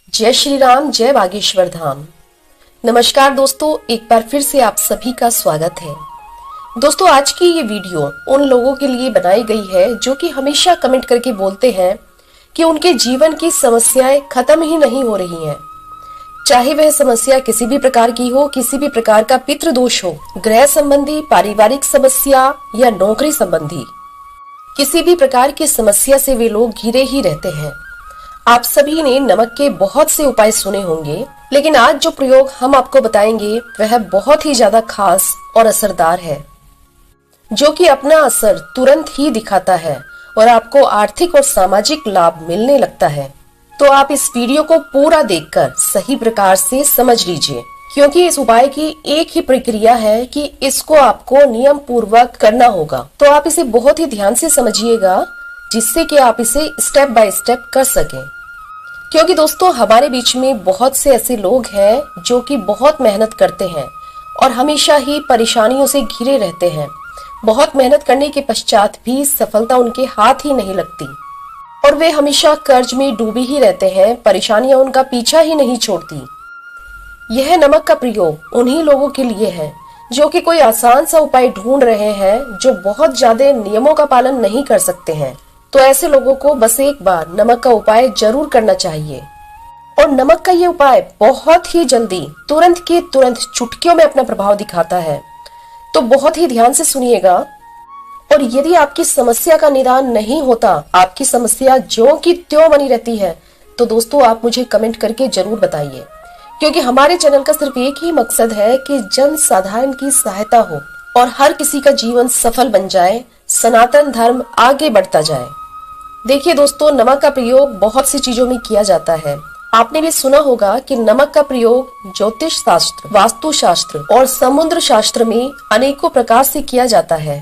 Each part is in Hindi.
जय श्री राम, जय बागेश्वर धाम। नमस्कार दोस्तों, एक बार फिर से आप सभी का स्वागत है। दोस्तों, आज की ये वीडियो उन लोगों के लिए बनाई गई है जो कि हमेशा कमेंट करके बोलते हैं कि उनके जीवन की समस्याएं खत्म ही नहीं हो रही हैं। चाहे वह समस्या किसी भी प्रकार की हो, किसी भी प्रकार का पितृ दोष हो, गृह संबंधी, पारिवारिक समस्या या नौकरी संबंधी, किसी भी प्रकार की समस्या से वे लोग घिरे ही रहते हैं। आप सभी ने नमक के बहुत से उपाय सुने होंगे, लेकिन आज जो प्रयोग हम आपको बताएंगे वह बहुत ही ज्यादा खास और असरदार है, जो कि अपना असर तुरंत ही दिखाता है और आपको आर्थिक और सामाजिक लाभ मिलने लगता है। तो आप इस वीडियो को पूरा देखकर सही प्रकार से समझ लीजिए, क्योंकि इस उपाय की एक ही प्रक्रिया है कि इसको आपको नियम पूर्वक करना होगा। तो आप इसे बहुत ही ध्यान से समझिएगा, जिससे कि आप इसे स्टेप बाय स्टेप कर सकें। क्योंकि दोस्तों, हमारे बीच में बहुत से ऐसे लोग हैं जो कि बहुत मेहनत करते हैं और हमेशा ही परेशानियों से घिरे रहते हैं। बहुत मेहनत करने के पश्चात भी सफलता उनके हाथ ही नहीं लगती और वे हमेशा कर्ज में डूबे ही रहते हैं। परेशानियां उनका पीछा ही नहीं छोड़ती। यह नमक का प्रयोग उन्हीं लोगों के लिए है जो कि कोई आसान सा उपाय ढूंढ रहे हैं, जो बहुत ज्यादा नियमों का पालन नहीं कर सकते हैं। तो ऐसे लोगों को बस एक बार नमक का उपाय जरूर करना चाहिए। और नमक का ये उपाय बहुत ही जल्दी, तुरंत के तुरंत, चुटकियों में अपना प्रभाव दिखाता है। तो बहुत ही ध्यान से सुनिएगा। और यदि आपकी समस्या का निदान नहीं होता, आपकी समस्या ज्यों की त्यों बनी रहती है, तो दोस्तों आप मुझे कमेंट करके जरूर बताइए, क्योंकि हमारे चैनल का सिर्फ एक ही मकसद है कि जन साधारण की सहायता हो और हर किसी का जीवन सफल बन जाए, सनातन धर्म आगे बढ़ता जाए। देखिए दोस्तों, नमक का प्रयोग बहुत सी चीजों में किया जाता है। आपने भी सुना होगा कि नमक का प्रयोग ज्योतिष शास्त्र, वास्तु शास्त्र और समुद्र शास्त्र में अनेकों प्रकार से किया जाता है।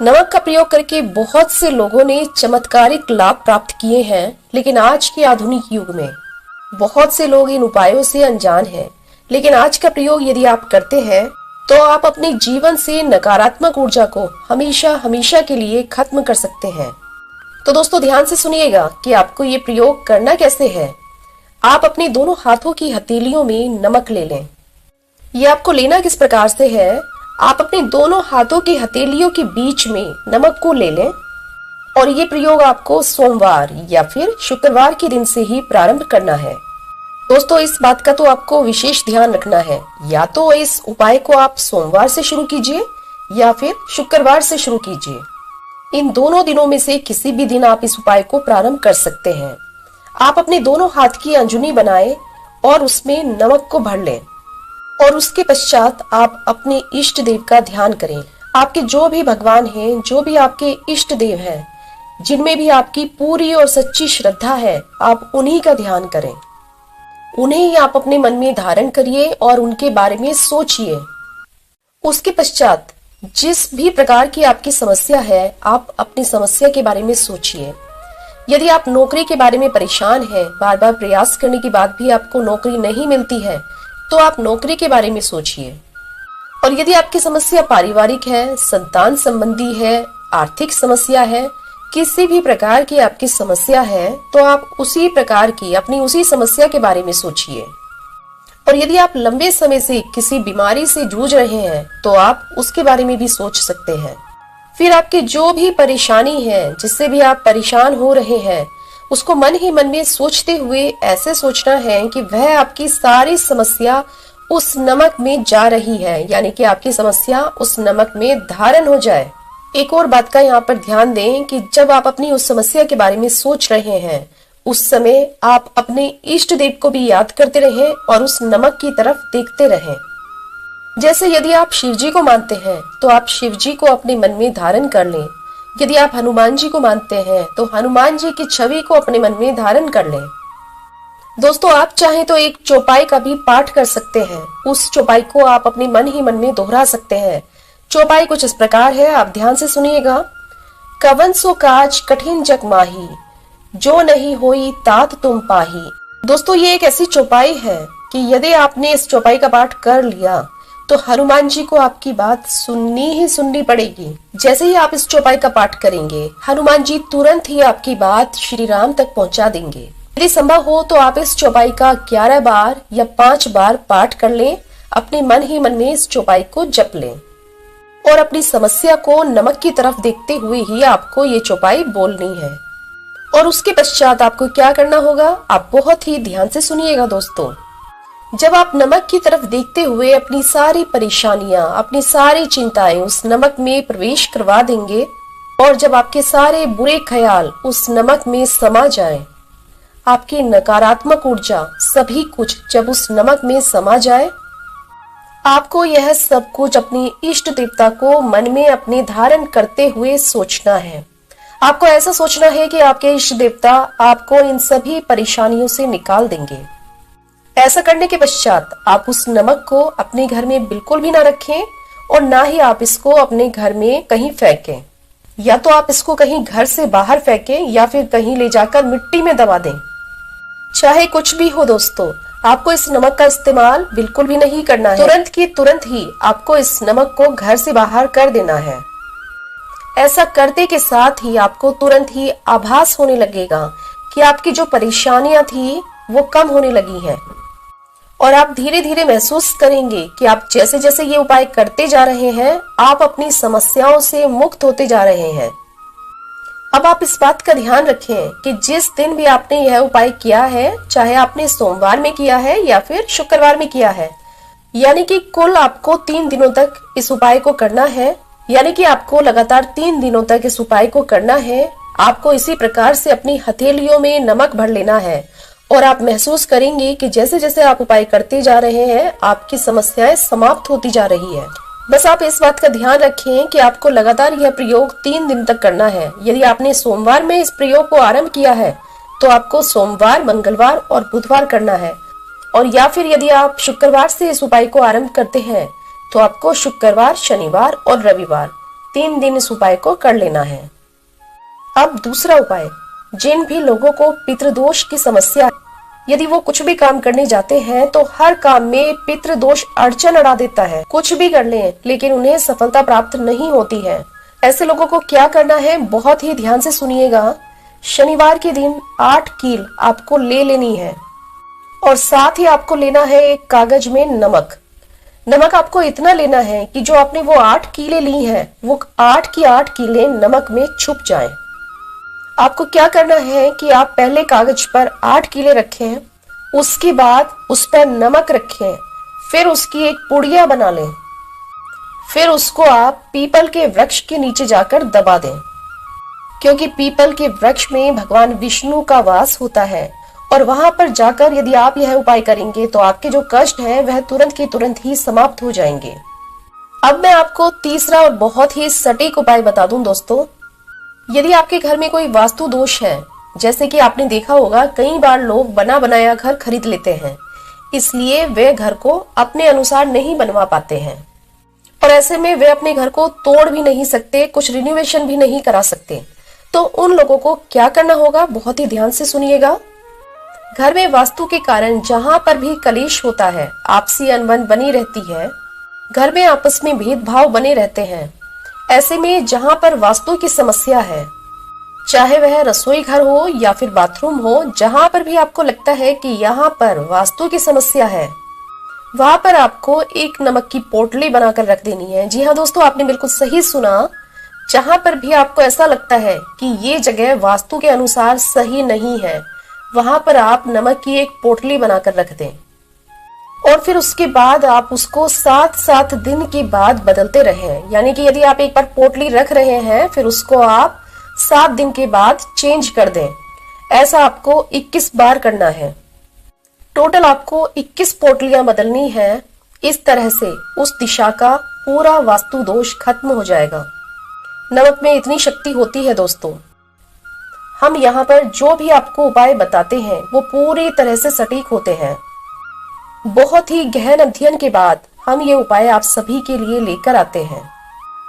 नमक का प्रयोग करके बहुत से लोगों ने चमत्कारिक लाभ प्राप्त किए हैं, लेकिन आज के आधुनिक युग में बहुत से लोग इन उपायों से अनजान हैं। लेकिन आज का प्रयोग यदि आप करते हैं तो आप अपने जीवन से नकारात्मक ऊर्जा को हमेशा हमेशा के लिए खत्म कर सकते हैं। तो दोस्तों ध्यान से सुनिएगा कि आपको ये प्रयोग करना कैसे है। आप अपने दोनों हाथों की हथेलियों में नमक ले लें। ये आपको लेना किस प्रकार से है, आप अपने दोनों हाथों की हथेलियों के बीच में नमक को ले लें और ये प्रयोग आपको सोमवार या फिर शुक्रवार के दिन से ही प्रारंभ करना है। दोस्तों, इस बात का तो आपको विशेष ध्यान रखना है, या तो इस उपाय को आप सोमवार से शुरू कीजिए या फिर शुक्रवार से शुरू कीजिए। इन दोनों दिनों में से किसी भी दिन आप इस उपाय को प्रारंभ कर सकते हैं। आप अपने दोनों हाथ की अंजुनी बनाएं और उसमें नमक को भर लें और उसके पश्चात आप अपने इष्ट देव का ध्यान करें। आपके जो भी भगवान हैं, जो भी आपके इष्ट देव हैं, जिनमें भी आपकी पूरी और सच्ची श्रद्धा है, आप उन्हीं का ध्यान करें। उन्हें ही आप अपने मन में धारण करिए और उनके बारे में सोचिए। उसके पश्चात जिस भी प्रकार की आपकी समस्या है, आप अपनी समस्या के बारे में सोचिए। यदि आप नौकरी के बारे में परेशान हैं, बार बार प्रयास करने के बाद भी आपको नौकरी नहीं मिलती है, तो आप नौकरी के बारे में सोचिए। और यदि आपकी समस्या पारिवारिक है, संतान संबंधी है, आर्थिक समस्या है, किसी भी प्रकार की आपकी समस्या है, तो आप उसी प्रकार की अपनी उसी समस्या के बारे में सोचिए। और यदि आप लंबे समय से किसी बीमारी से जूझ रहे हैं, तो आप उसके बारे में भी सोच सकते हैं। फिर आपके जो भी परेशानी है, जिससे भी आप परेशान हो रहे हैं, उसको मन ही मन में सोचते हुए ऐसे सोचना है कि वह आपकी सारी समस्या उस नमक में जा रही है, यानी कि आपकी समस्या उस नमक में धारण हो जाए। एक और बात का यहाँ पर ध्यान दें कि जब आप अपनी उस समस्या के बारे में सोच रहे हैं, उस समय आप अपने इष्ट देव को भी याद करते रहें और उस नमक की तरफ देखते रहें। जैसे यदि आप शिव जी को मानते हैं तो आप शिव जी को अपने मन में धारण कर लें। यदि आप हनुमान जी को मानते हैं तो हनुमान जी की छवि को अपने मन में धारण कर लें। दोस्तों, आप चाहें तो एक चौपाई का भी पाठ कर सकते हैं। उस चौपाई को आप अपने मन ही मन में दोहरा सकते हैं। चौपाई कुछ इस प्रकार है, आप ध्यान से सुनिएगा। कवन सो काज कठिन जग माही, जो नहीं होई तात तुम पाही। दोस्तों, ये एक ऐसी चौपाई है कि यदि आपने इस चौपाई का पाठ कर लिया तो हनुमान जी को आपकी बात सुननी ही सुननी पड़ेगी। जैसे ही आप इस चौपाई का पाठ करेंगे, हनुमान जी तुरंत ही आपकी बात श्री राम तक पहुंचा देंगे। यदि संभव हो तो आप इस चौपाई का 11 बार या 5 बार पाठ कर लें। अपने मन ही मन में इस चौपाई को जप लें और अपनी समस्या को नमक की तरफ देखते हुए ही आपको ये चौपाई बोलनी है। और उसके पश्चात आपको क्या करना होगा, आप बहुत ही ध्यान से सुनिएगा दोस्तों। जब आप नमक की तरफ देखते हुए अपनी सारी परेशानियां, अपनी सारी चिंताएं उस नमक में प्रवेश करवा देंगे और जब आपके सारे बुरे ख्याल उस नमक में समा जाएं, आपकी नकारात्मक ऊर्जा सभी कुछ जब उस नमक में समा जाए, आपको यह सब कुछ अपनी इष्ट देवता को मन में अपने धारण करते हुए सोचना है। आपको ऐसा सोचना है कि आपके इष्ट देवता आपको इन सभी परेशानियों से निकाल देंगे। ऐसा करने के पश्चात आप उस नमक को अपने घर में बिल्कुल भी ना रखें और ना ही आप इसको अपने घर में कहीं फेंकें। या तो आप इसको कहीं घर से बाहर फेंकें या फिर कहीं ले जाकर मिट्टी में दबा दें। चाहे कुछ भी हो दोस्तों, आपको इस नमक का इस्तेमाल बिल्कुल भी नहीं करना है। तुरंत की तुरंत ही आपको इस नमक को घर से बाहर कर देना है। ऐसा करने के साथ ही आपको तुरंत ही आभास होने लगेगा कि आपकी जो परेशानियां थी वो कम होने लगी हैं और आप धीरे धीरे महसूस करेंगे कि आप जैसे जैसे ये उपाय करते जा रहे हैं, आप अपनी समस्याओं से मुक्त होते जा रहे हैं। अब आप इस बात का ध्यान रखें कि जिस दिन भी आपने यह उपाय किया है, चाहे आपने सोमवार में किया है या फिर शुक्रवार में किया है, यानी कि कुल आपको 3 दिनों तक इस उपाय को करना है। यानी कि आपको लगातार 3 दिनों तक इस उपाय को करना है। आपको इसी प्रकार से अपनी हथेलियों में नमक भर लेना है और आप महसूस करेंगे कि जैसे जैसे आप उपाय करते जा रहे हैं, आपकी समस्याएं समाप्त होती जा रही है। बस आप इस बात का ध्यान रखें कि आपको लगातार यह प्रयोग 3 दिन तक करना है। यदि आपने सोमवार में इस प्रयोग को आरंभ किया है तो आपको सोमवार, मंगलवार और बुधवार करना है। और या फिर यदि आप शुक्रवार से इस उपाय को आरंभ करते हैं तो आपको शुक्रवार, शनिवार और रविवार 3 दिन इस उपाय को कर लेना है। अब दूसरा उपाय, जिन भी लोगों को पितृदोष की समस्या, यदि वो कुछ भी काम करने जाते हैं तो हर काम में पितृदोष अड़चन अड़ा देता है। कुछ भी कर लें लेकिन उन्हें सफलता प्राप्त नहीं होती है। ऐसे लोगों को क्या करना है, बहुत ही ध्यान से सुनिएगा। शनिवार के दिन 8 कील आपको ले लेनी है और साथ ही आपको लेना है एक कागज में नमक। नमक आपको इतना लेना है कि जो आपने वो 8 कीले ली हैं, वो 8 की 8 कीले नमक में छुप जाएं। आपको क्या करना है कि आप पहले कागज पर 8 कीले रखें, उसके बाद उस पर नमक रखें, फिर उसकी एक पुड़िया बना लें, फिर उसको आप पीपल के वृक्ष के नीचे जाकर दबा दें, क्योंकि पीपल के वृक्ष में भगवान विष्णु का वास होता है। और वहां पर जाकर यदि आप यह उपाय करेंगे तो आपके जो कष्ट हैं वह तुरंत के तुरंत ही समाप्त हो जाएंगे। अब मैं आपको तीसरा और बहुत ही सटीक उपाय बता दूं दोस्तों। यदि आपके घर में कोई वास्तु दोष है, जैसे कि आपने देखा होगा कई बार लोग बना बनाया घर खरीद लेते हैं, इसलिए वे घर को अपने अनुसार नहीं बनवा पाते हैं और ऐसे में वे अपने घर को तोड़ भी नहीं सकते, कुछ रिनोवेशन भी नहीं करा सकते। तो उन लोगों को क्या करना होगा, बहुत ही ध्यान से सुनिएगा। घर में वास्तु के कारण जहां पर भी कलेश होता है, आपसी अनबन बनी रहती है, घर में आपस में भेदभाव बने रहते हैं, ऐसे में जहां पर वास्तु की समस्या है, चाहे वह रसोई घर हो या फिर बाथरूम हो, जहां पर भी आपको लगता है कि यहाँ पर वास्तु की समस्या है, वहां पर आपको एक नमक की पोटली बनाकर रख देनी है। जी हाँ दोस्तों, आपने बिल्कुल सही सुना। जहां पर भी आपको ऐसा लगता है कि ये जगह वास्तु के अनुसार सही नहीं है, वहां पर आप नमक की एक पोटली बनाकर रख दें और फिर उसके बाद आप उसको 7-7 दिन के बाद बदलते रहें। यानी कि यदि आप एक बार पोटली रख रहे हैं, फिर उसको आप 7 दिन के बाद चेंज कर दें। ऐसा आपको 21 बार करना है। टोटल आपको 21 पोटलियां बदलनी है। इस तरह से उस दिशा का पूरा वास्तु दोष खत्म हो जाएगा। नमक में इतनी शक्ति होती है दोस्तों। हम यहाँ पर जो भी आपको उपाय बताते हैं वो पूरी तरह से सटीक होते हैं। बहुत ही गहन अध्ययन के बाद हम ये उपाय आप सभी के लिए लेकर आते हैं।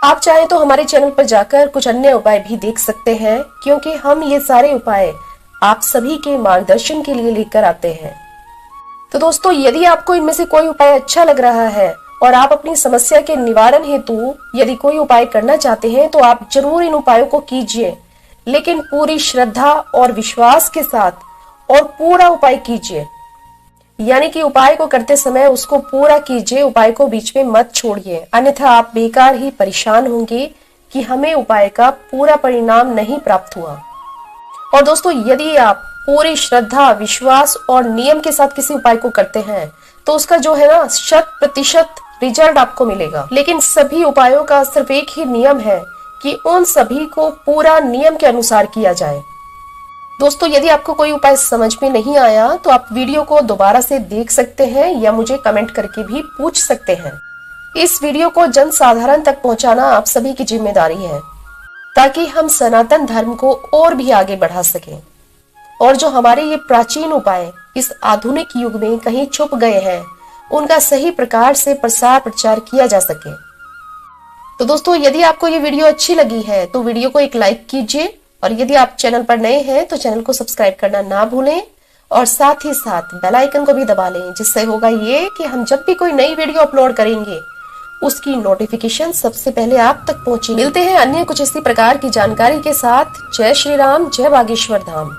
आप चाहें तो हमारे चैनल पर जाकर कुछ अन्य उपाय भी देख सकते हैं, क्योंकि हम ये सारे उपाय आप सभी के मार्गदर्शन के लिए लेकर आते हैं। तो दोस्तों, यदि आपको इनमें से कोई उपाय अच्छा लग रहा है और आप अपनी समस्या के निवारण हेतु यदि कोई उपाय करना चाहते हैं तो आप जरूर इन उपायों को कीजिए, लेकिन पूरी श्रद्धा और विश्वास के साथ और पूरा उपाय कीजिए। यानी कि उपाय को करते समय उसको पूरा कीजिए, उपाय को बीच में मत छोड़िए, अन्यथा आप बेकार ही परेशान होंगे कि हमें उपाय का पूरा परिणाम नहीं प्राप्त हुआ। और दोस्तों, यदि आप पूरी श्रद्धा, विश्वास और नियम के साथ किसी उपाय को करते हैं तो उसका जो है ना 100% रिजल्ट आपको मिलेगा। लेकिन सभी उपायों का सिर्फ एक ही नियम है कि उन सभी को पूरा नियम के अनुसार किया जाए। दोस्तों, यदि आपको कोई उपाय समझ में नहीं आया तो आप वीडियो को दोबारा से देख सकते हैं या मुझे कमेंट करके भी पूछ सकते हैं। इस वीडियो को जन साधारण तक पहुंचाना आप सभी की जिम्मेदारी है, ताकि हम सनातन धर्म को और भी आगे बढ़ा सकें और जो हमारे ये प्राचीन उपाय इस आधुनिक युग में कहीं छुप गए हैं उनका सही प्रकार से प्रसार प्रचार किया जा सके। तो दोस्तों, यदि आपको ये वीडियो अच्छी लगी है तो वीडियो को एक लाइक कीजिए, और यदि आप चैनल पर नए हैं तो चैनल को सब्सक्राइब करना ना भूलें, और साथ ही साथ बेल आइकन को भी दबा लें, जिससे होगा ये कि हम जब भी कोई नई वीडियो अपलोड करेंगे उसकी नोटिफिकेशन सबसे पहले आप तक पहुंचे। मिलते हैं अन्य कुछ इसी प्रकार की जानकारी के साथ। जय श्री राम, जय बागेश्वर धाम।